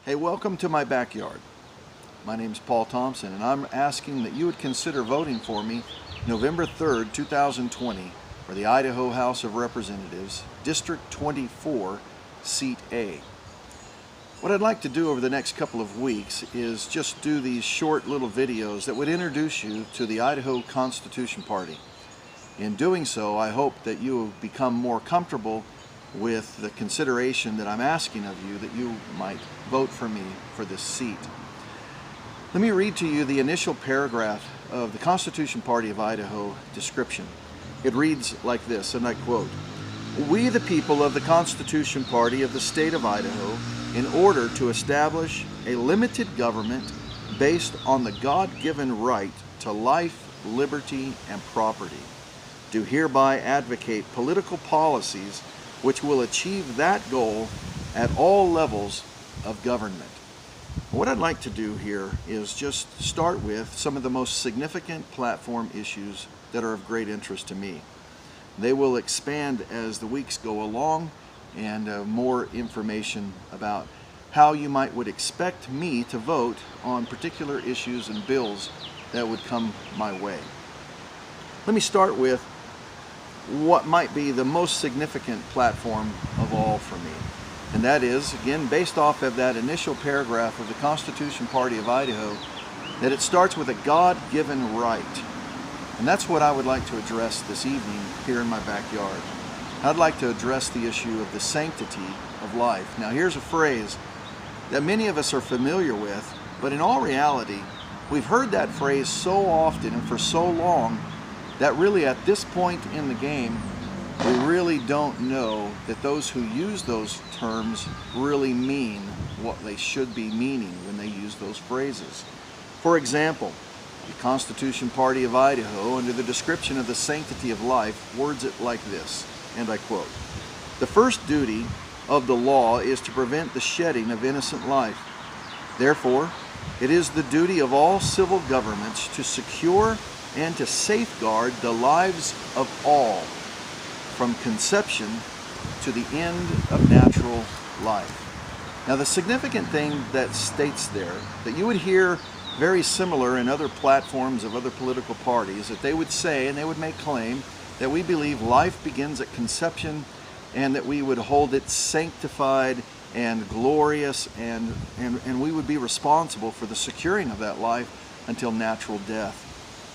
Hey, welcome to my backyard. My name is Paul Thompson, and I'm asking that you would consider voting for me November 3rd, 2020 for the Idaho House of Representatives, District 24, Seat A. What I'd like to do over the next couple of weeks is just do these short little videos that would introduce you to the Idaho Constitution Party. In doing so, I hope that you will become more comfortable with the consideration that I'm asking of you, that you might vote for me for this seat. Let me read to you the initial paragraph of the Constitution Party of Idaho description. It reads like this, and I quote, "We, the people of the Constitution Party of the state of Idaho, in order to establish a limited government based on the God-given right to life, liberty, and property, do hereby advocate political policies which will achieve that goal at all levels of government." What I'd like to do here is just start with some of the most significant platform issues that are of great interest to me. They will expand as the weeks go along, and more information about how you would expect me to vote on particular issues and bills that would come my way. Let me start with what might be the most significant platform of all for me. And that is, again, based off of that initial paragraph of the Constitution Party of Idaho, that it starts with a God-given right. And that's what I would like to address this evening here in my backyard. I'd like to address the issue of the sanctity of life. Now, here's a phrase that many of us are familiar with, but in all reality, we've heard that phrase so often and for so long that really at this point in the game, we really don't know that those who use those terms really mean what they should be meaning when they use those phrases. For example, the Constitution Party of Idaho, under the description of the sanctity of life, words it like this, and I quote, "The first duty of the law is to prevent the shedding of innocent life. Therefore, it is the duty of all civil governments to secure and to safeguard the lives of all, from conception to the end of natural life." Now, the significant thing that states there, that you would hear very similar in other platforms of other political parties, that they would say and they would make claim that we believe life begins at conception and that we would hold it sanctified and glorious, and we would be responsible for the securing of that life until natural death.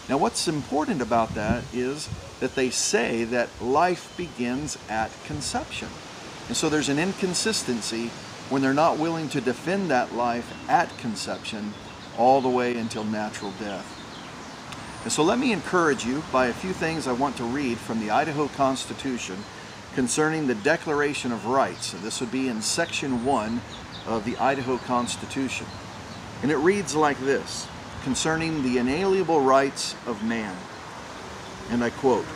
Now, what's important about that is that they say that life begins at conception. And so there's an inconsistency when they're not willing to defend that life at conception all the way until natural death. And so let me encourage you by a few things I want to read from the Idaho Constitution concerning the Declaration of Rights. And this would be in Section 1 of the Idaho Constitution. And it reads like this, concerning the inalienable rights of man. And I quote,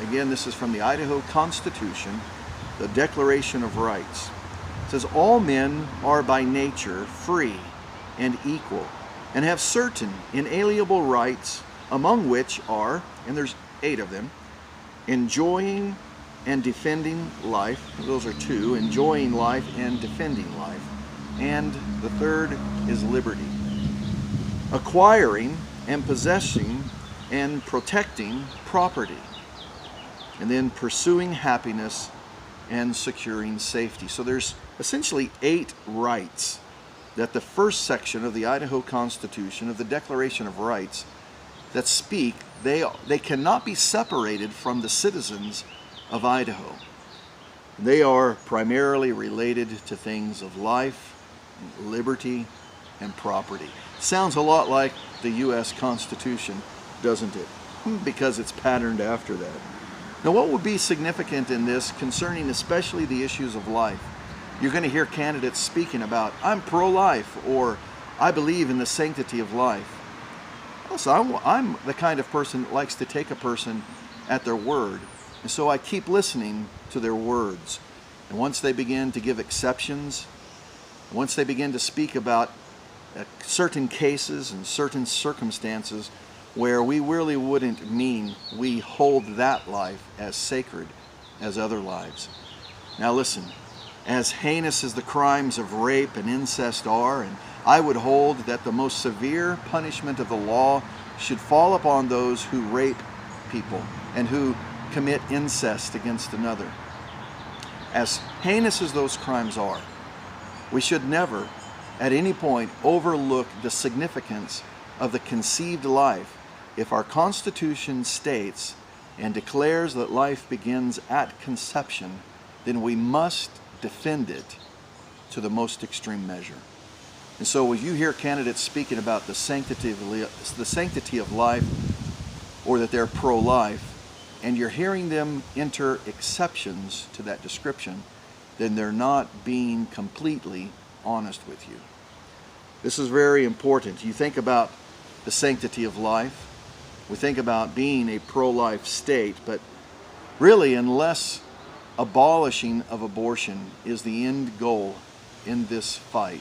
again, this is from the Idaho Constitution, the Declaration of Rights. It says, "All men are by nature free and equal, and have certain inalienable rights, among which are," and there's 8 of them, "enjoying and defending life." Those are 2, enjoying life and defending life. And the third is liberty. "Acquiring and possessing and protecting property." And then pursuing happiness and securing safety. So there's essentially 8 rights that the first section of the Idaho Constitution, of the Declaration of Rights, that speak, they cannot be separated from the citizens of Idaho. They are primarily related to things of life, liberty, and property. Sounds a lot like the U.S. Constitution, doesn't it? Because it's patterned after that. Now, what would be significant in this concerning especially the issues of life? You're going to hear candidates speaking about, "I'm pro-life," or "I believe in the sanctity of life." Also, I'm the kind of person that likes to take a person at their word. And so I keep listening to their words. And once they begin to give exceptions, once they begin to speak about certain cases and certain circumstances where we really wouldn't mean we hold that life as sacred as other lives. Now listen, as heinous as the crimes of rape and incest are, and I would hold that the most severe punishment of the law should fall upon those who rape people and who commit incest against another. As heinous as those crimes are, we should never, at any point, overlook the significance of the conceived life if our Constitution states and declares that life begins at conception, then we must defend it to the most extreme measure. And so when you hear candidates speaking about the sanctity of life, or that they're pro-life, and you're hearing them enter exceptions to that description, then they're not being completely honest with you. This is very important. You think about the sanctity of life, we think about being a pro-life state, but really, unless abolishing of abortion is the end goal in this fight,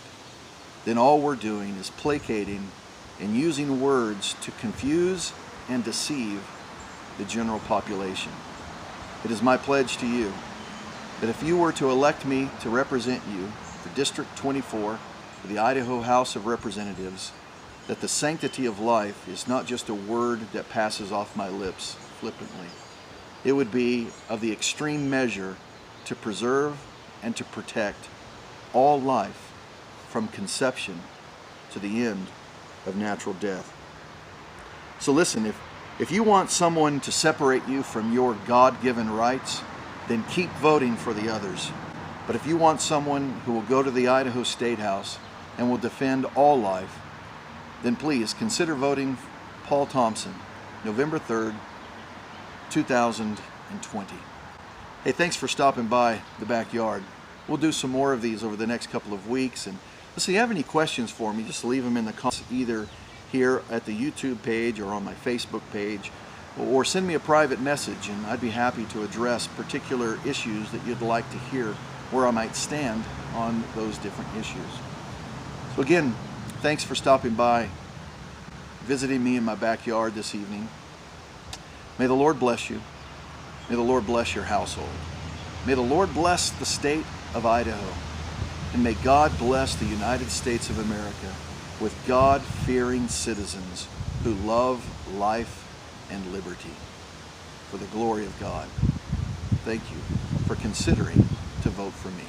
then all we're doing is placating and using words to confuse and deceive the general population. It is my pledge to you that if you were to elect me to represent you for District 24 for the Idaho House of Representatives, that the sanctity of life is not just a word that passes off my lips flippantly. It would be of the extreme measure to preserve and to protect all life from conception to the end of natural death. So listen, if you want someone to separate you from your God-given rights, then keep voting for the others. But if you want someone who will go to the Idaho State House and will defend all life, then please consider voting Paul Thompson, November 3rd, 2020. Hey, thanks for stopping by the backyard. We'll do some more of these over the next couple of weeks. And listen, if you have any questions for me, just leave them in the comments either here at the YouTube page or on my Facebook page, or send me a private message, and I'd be happy to address particular issues that you'd like to hear, where I might stand on those different issues. So again, thanks for stopping by, visiting me in my backyard this evening. May the Lord bless you. May the Lord bless your household. May the Lord bless the state of Idaho. And may God bless the United States of America with God-fearing citizens who love life and liberty for the glory of God. Thank you for considering to vote for me.